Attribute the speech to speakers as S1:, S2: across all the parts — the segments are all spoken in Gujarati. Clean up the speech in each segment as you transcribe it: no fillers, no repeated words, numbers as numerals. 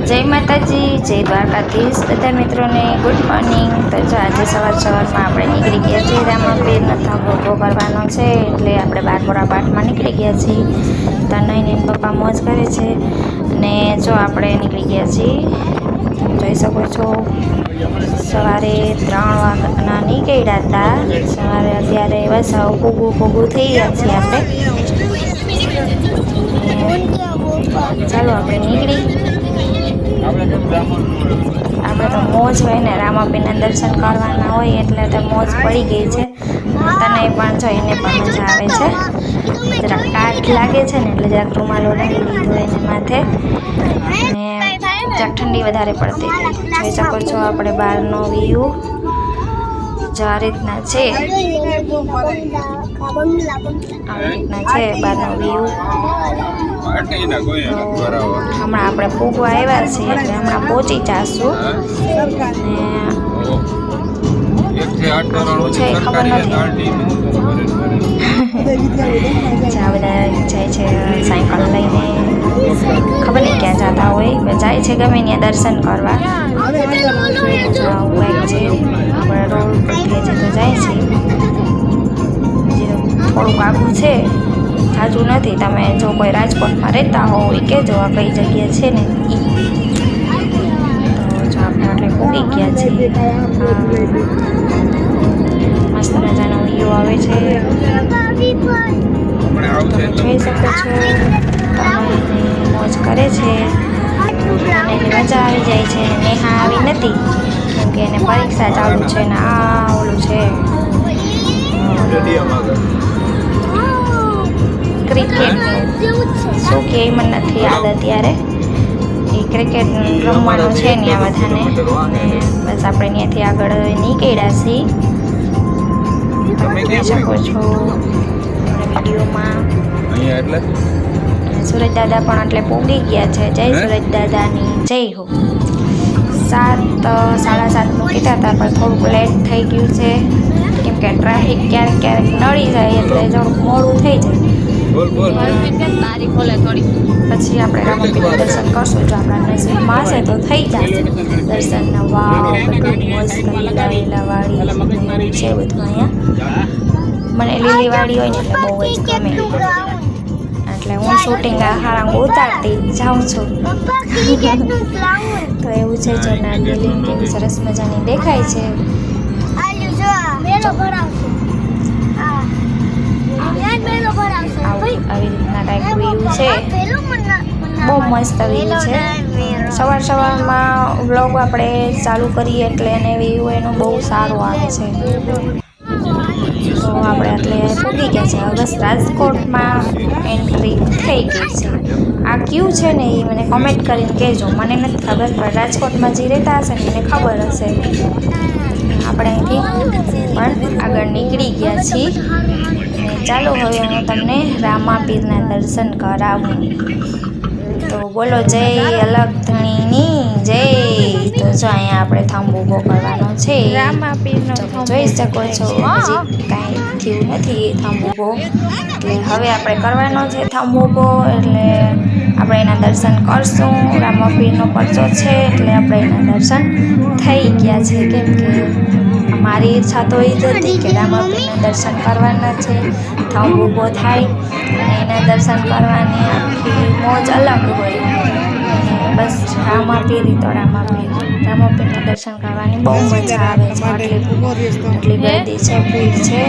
S1: જય માતાજી, જય દ્વારકાધીશ બધા મિત્રોને ગુડ મોર્નિંગ। તો જો આજે સવારમાં આપણે નીકળી ગયા છીએ રામાપીરનો થાંભલો કરવાનો છે, એટલે આપણે બારપોરા પાઠમાં નીકળી ગયા છીએ। તો નઈને પપ્પા મોજ કરે છે અને જો આપણે નીકળી ગયા છીએ, જોઈ શકો છો। સવારે 3 વાગ્યાના નીકળ્યા હતા સવારે, અત્યારે બસ ભોગું થઈ ગયા છીએ આપણે। ચાલો આપણે નીકળી। આપણે તો મોજ હોય ને, રામાપીરના દર્શન કરવાના હોય એટલે તો મોજ પડી ગઈ છે। તને પણ જો, એને પણ મજા આવે છે। જરાક ટાઢ લાગે છે ને એટલે જરાક રૂમાલ ઓઢાડી લીધો એને માથે, અને જરાક ઠંડી વધારે પડતી હતી। જોઈ શકો છો આપણે બહારનો વ્યૂ જો આ રીતના છે, બહારનો વ્યૂ। હમણાં આપણે પૂગવા આવ્યા છીએ એટલે હમણાં પહોંચી જઈશું, છે ખબર નથી। જ્યાં બધા જાય છે સાયકલ લઈને, ખબર નહીં ક્યાં જતા હોય, જાય છે ગમે ત્યાં દર્શન કરવા। આપણે રોડ પરથી હજી તો જાય છે, હજી તો થોડુંક આગું છે, સાચું નથી। તમે જો કોઈ રાજકોટમાં રહેતા હોય કહેજો આ કઈ જગ્યા છે ને એ। તો જો આપણે એટલે પૂગી ગયા છીએ। મસ્ત મજાનો વ્યૂ આવે છે, તમે જોઈ શકો છો। મોજ કરે છે અને મજા આવી જાય છે। નેહા આવી નથી કેમકે એને પરીક્ષા ચાલુ છે ને આ ઓલું છે ક્રિકેટનું, શું કે મને નથી યાદ અત્યારે। એ ક્રિકેટ રમવાનું છે ત્યાં બધાને, બસ આપણે ત્યાંથી આગળ નીકળ્યા છીએ, તમે જોઈ શકો છો વિડીયોમાં। સુરજ દાદા પણ એટલે પૂગી ગયા છે। જય સુરજ દાદાની જય હો। 7:30 કીધા હતા પણ થોડુંક લેટ થઈ ગયું છે, કેમ કે ટ્રાફિક ક્યારેક નડી જાય એટલે થોડુંક મોડું થઈ જાય। પછી આપણે રામાપીરના દર્શન કરશું, જો આપણા નસીબમાં હશે તો થઈ જશે દર્શનના। વાવ, કેટલું મસ્ત લીલા વાળી છે બધું અહીંયા। મને લીલી વાળી હોય ને એટલે બહુ જ ગમે, એટલે હું શૂટિંગ હારાંગ ઉતારતી જાઉં છું। તો એવું છે, જો ના બિલ્ડિંગ કેવી સરસ મજાની દેખાય છે। આવી રીતના કાંઈક વ્યૂ છે, બહુ મસ્ત વ્યૂ છે। સવારમાં વ્લોગ આપણે ચાલુ કરીએ એટલે એને વ્યૂ એનું બહુ સારું આવે છે। તો આપણે એટલે પૂગી ગયા છે, હવે બસ રાજકોટમાં એન્ટ્રી થઈ ગઈ છે। આ ક્યુ છે ને એ મને કોમેન્ટ કરીને કહેજો, મને નથી ખબર, પણ રાજકોટમાં જે રહેતા હશે ને એને ખબર હશે। આપણે અહીંથી પણ આગળ નીકળી ગયા છીએ, અને ચાલો હવે હું તમને રામાપીરના દર્શન કરાવું। તો બોલો જય અલગ ધણીની જય। તો જો અહીંયા આપણે થાંભલો ઊભો કરવાનો છે, તમે જોઈ શકો છો। હજી કાંઈ થયું નથી થાંભલો ઊભો, એટલે હવે આપણે કરવાનો છે થાંભલો ઊભો, એટલે આપણે એના દર્શન કરશું। રામાપીરનો પરચો છે એટલે આપણે એના દર્શન થઈ ગયા છે, કેમ કે મારી ઈચ્છા તો એ જ હતી કે રામાપીરના દર્શન કરવાના છે। થાંભલો ઊભો થાય અને એના દર્શન કરવાની આખી મોજ અલગ હોય। બસ રામાપીર તો રામાપીરના દર્શન કરવાની બહુ મજા આવે છે। આટલી ગરદી છે, ભીડ છે,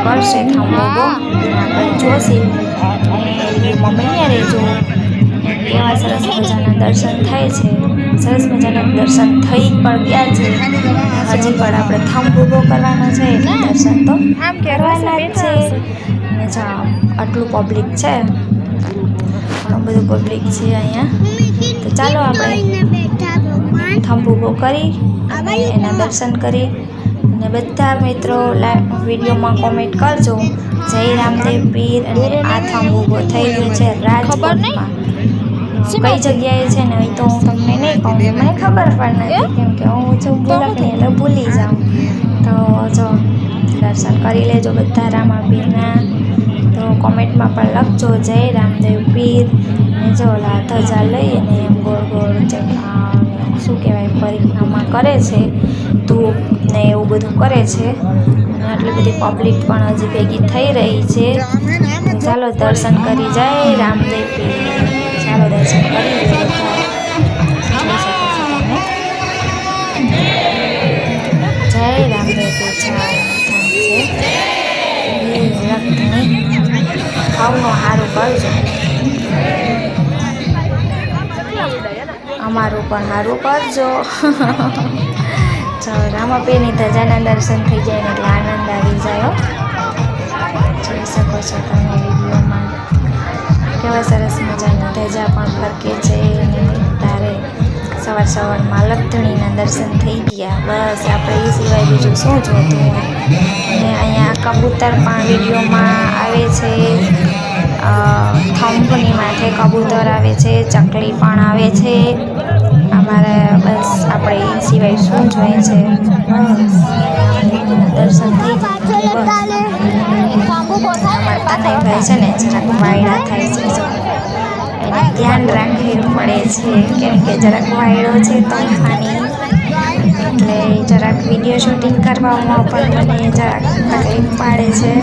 S1: કરશે થાંભલો ઊભો, આપણે જોશી અને વિડીયોમાં બન્યા રહેજો। એવા સરસ મજાના દર્શન થાય છે, સરસ મજાના દર્શન થઈ પણ ગયા છે। હજી પણ આપણે થાંભલો ઊભો કરવાનો છે એટલે દર્શન તો કરવાના જ છે। અને જો આટલું પબ્લિક છે, ઘણું બધું પબ્લિક છે અહીંયા। તો ચાલો આપણે થાંભલો ઊભો કરી અને એના દર્શન કરી, અને બધા મિત્રો વિડીયોમાં કોમેન્ટ કરજો જય રામદેવ પીર। અને આ થાંભલો ઊભો થઈ ગયો છે રાજકોટમાં, કઈ જગ્યાએ છે ને એ તો હું તમને નહીં કહું, મને ખબર પણ નથી, કેમ કે હું છું ભૂલકણી એટલે ભૂલી જાઉં। તો જો દર્શન કરી લેજો બધા રામાપીરના। તો કોમેન્ટમાં પણ લખજો જય રામદેવ પીર, અને જો ઓલા ધજા લઈને એમ ગોળ ગોળ શું કહેવાય પરિક્રમા કરે છે, ધૂપ ને એવું બધું કરે છે. અને આટલી બધી પબ્લિક પણ હજી ભેગી થઈ રહી છે. ચાલો દર્શન કરી જાય રામદેવ પીર. ચાલો દર્શન કરી લો બધા. જોઈ શકો છો તમે. જય રામદેવ પીર છે. લક્ષ્મી ખાવનું સારું કરજો, અમારું પણ સારું કરજો. ચાલો રામાપીરની ધજાના દર્શન થઈ જાય ને એટલે આનંદ આવી જાય. જોઈ શકો છો તમે વિડીયોમાં કેવા સરસ મજાની ધજા પણ ફરકે છે. અને તારે સવાર સવારમાં લખધણીના દર્શન થઈ ગયા. બસ આપણે એ સિવાય બીજું શું જોતું હોય. અને અહીંયા કબૂતર પણ વિડીયોમાં આવે છે. થંભની માથે કબૂતર આવે છે, ચકલી પણ આવે છે. અમારે બસ આપણે એ સિવાય શું જોઈએ છે. બસ દર્શન થઈ ગયા. અમારા તનયભાઈ છે ને જરાક વાયડા થાય છે, એને ધ્યાન રાખવું પડે છે કેમ કે જરાક વાયડો છે તોફાની, એટલે જરાક વિડીયો શૂટિંગ કરવામાં પણ મને જરાક તકલીફ પાડે છે.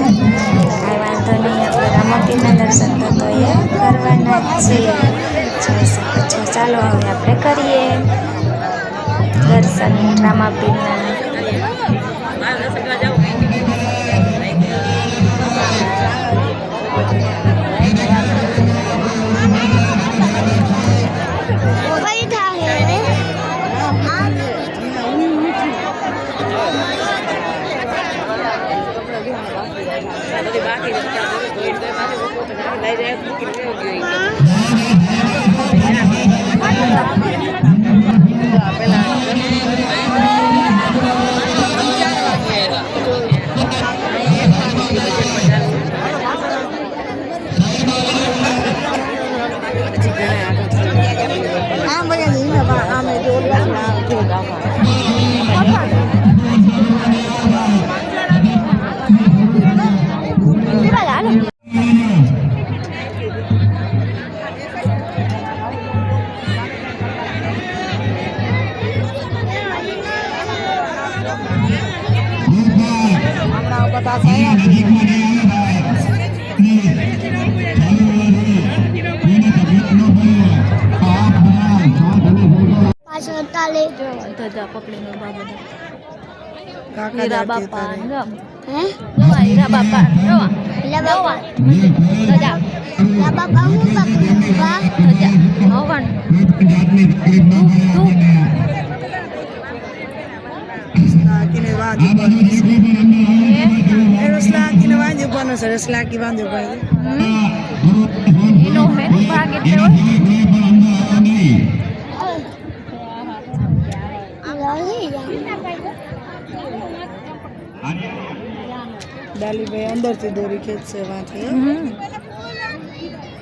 S1: કાંઈ વાંધો નહીં, આપણે રામાપીરના દર્શન તો એ કરવાના જ છે. જોઈ શકો છો. ચાલો હવે આપણે કરીએ દર્શન રામાપીરના. ધજા પકડીને હીરા બાપા હીરા બાપા ધજા બાપા હું ધજા હવન
S2: Selagi bantu bayi.
S1: Ino men baget terus.
S2: Dali bayi અંદર થી દોરી ખેંચશે વાંથી.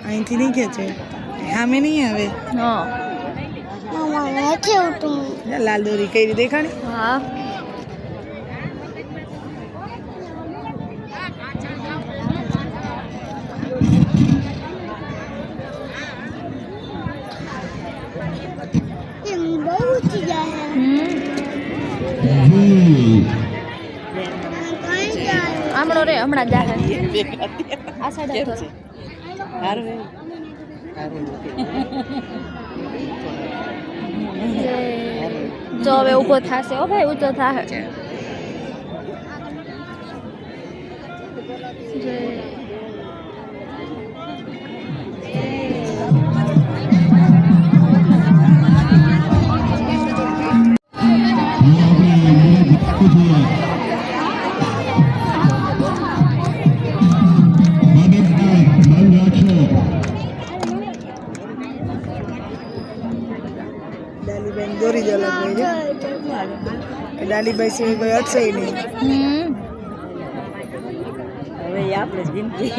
S2: અહીંથી નહીં ખેંચે. સામે નહીં આવે.
S1: હા.
S3: મામા નથી ઉતું.
S2: લાલ દોરી કઈ રીતે દેખાણી?
S1: હા. આમળો રે હમણાં જાહે આ સાઈડ તો જો હવે ઊભો થાશે. ઓ ભાઈ ઊંચો થાહે.
S2: દોરી જ અલગ હોય છે. ડાલીભાઈ સિવાય કોઈ અટશે નહીં. હવે આપણે જિંદગી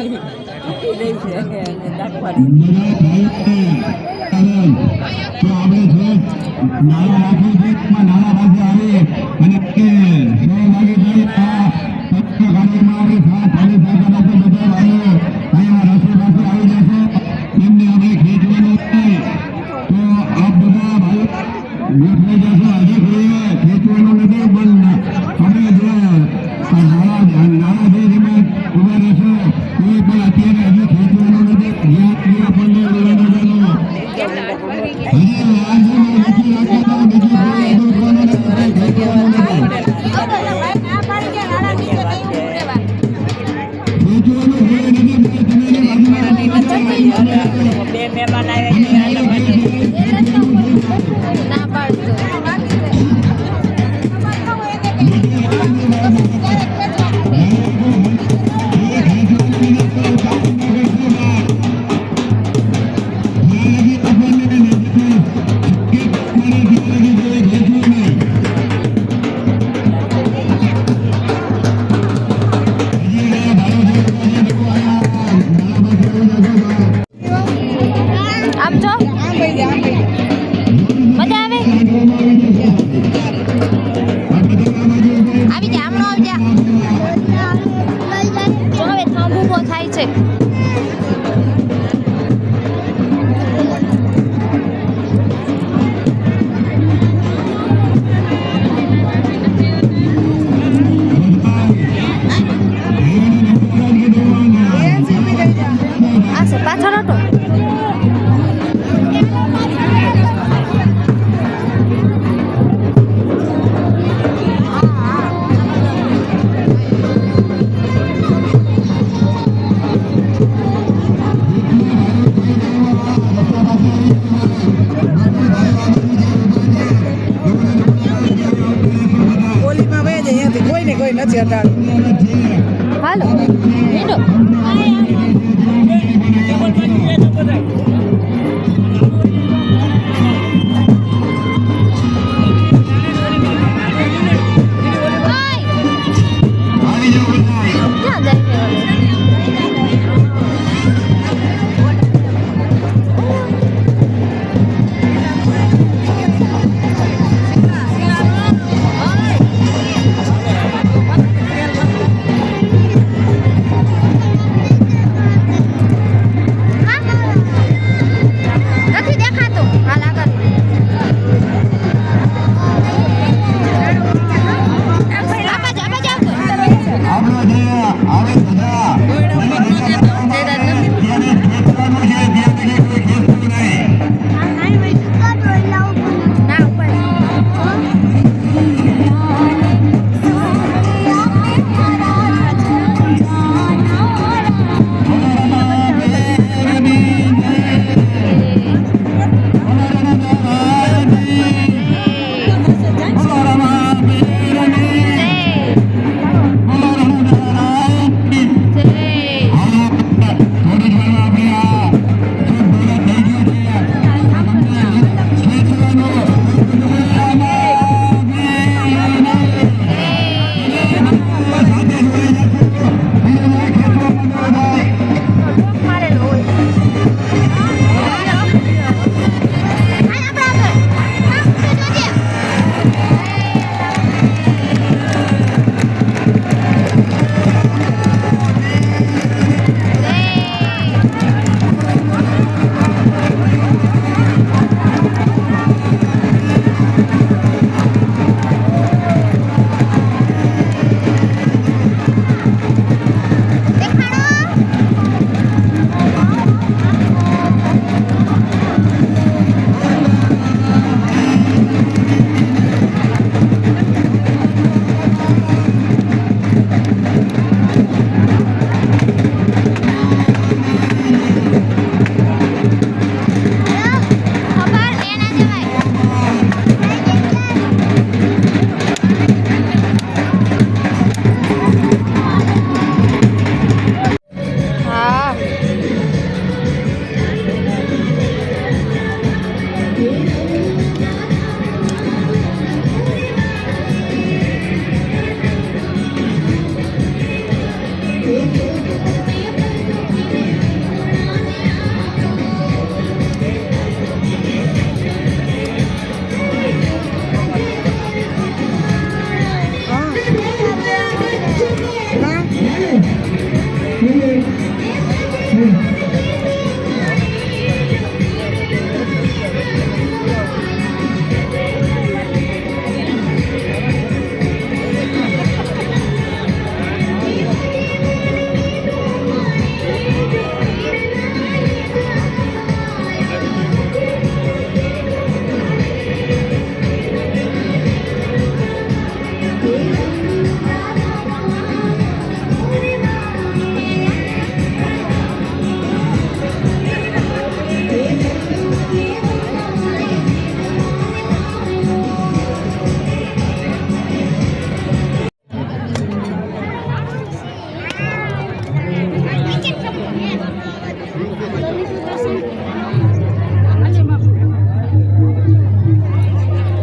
S2: દઈ છે દાખવાની.
S1: આમ જો મજા આવે આવી જા હમણાં આવી જા જો હવે થંભ ઊભો થાય છે પાછળ હતો
S2: ઓલીમાં વહી જાય અહીંયાથી કોઈને કોઈ નથી હટાડતું.
S1: હાલો હેડો નથી દેખાતું હાલ આગળ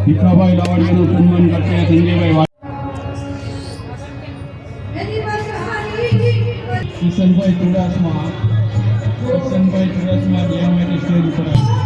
S4: ભીખાભાઈ લાવડિયાનું સન્માન કરશે સંજયભાઈ કિશનભાઈ ચુડાસમા 2 મિનિટ સ્ટેજ ઉપર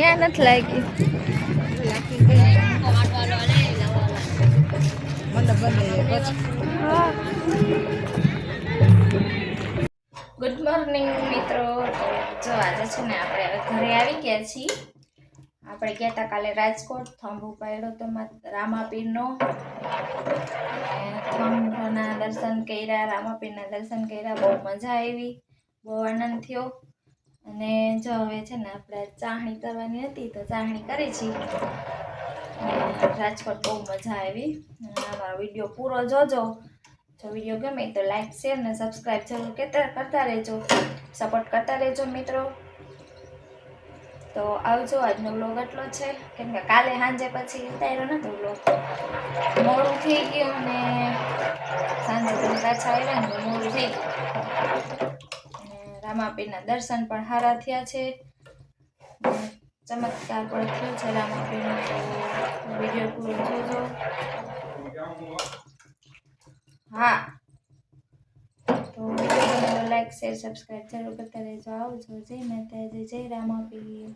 S1: ત્યાં નથી લાગી.
S2: મને બંધ
S1: ગુડ મોર્નિંગ મિત્રો. તો જો આજે છે ને આપણે હવે ઘરે આવી ગયા છીએ. આપણે ગયા હતા કાલે રાજકોટ, થંભ ઉપાડ્યો તો રામાપીરનો. થંભના દર્શન કર્યા, રામાપીરના દર્શન કર્યા, બહુ મજા આવી, બહુ આનંદ થયો. અને જો હવે છે ને આપણે ચાહણી કરવાની હતી તો ચાહણી કરી છીએ. રાજકોટ બહુ મજા આવી. અમારો વિડીયો પૂરો જોજો. જો વિડીયો ગમે તો લાઈક, શેર ને સબસ્ક્રાઈબ જરૂર કરતા રહેજો, સપોર્ટ કરતા રહેજો મિત્રો. તો આવજો. આજનો વ્લોગ એટલો છે, કેમ કે કાલે સાંજે પછી ઉતાર્યો નતો વ્લોગ, મોડું થઈ ગયું અને સાંજે તમે પાછા આવ્યા ને તો મોડું થઈ ગયું. અને રામાપીરના દર્શન પણ સારા થયા છે, ચમત્કાર પણ થયો છે રામાપીરનો. તો વિડીયો પૂરો જોજો. હા, તો વિડીયો લાઈક, શેર, સબસ્ક્રાઈબ જરૂર કરતા રહેજો. આવજો. જય માતાજી, જય રામાપીર.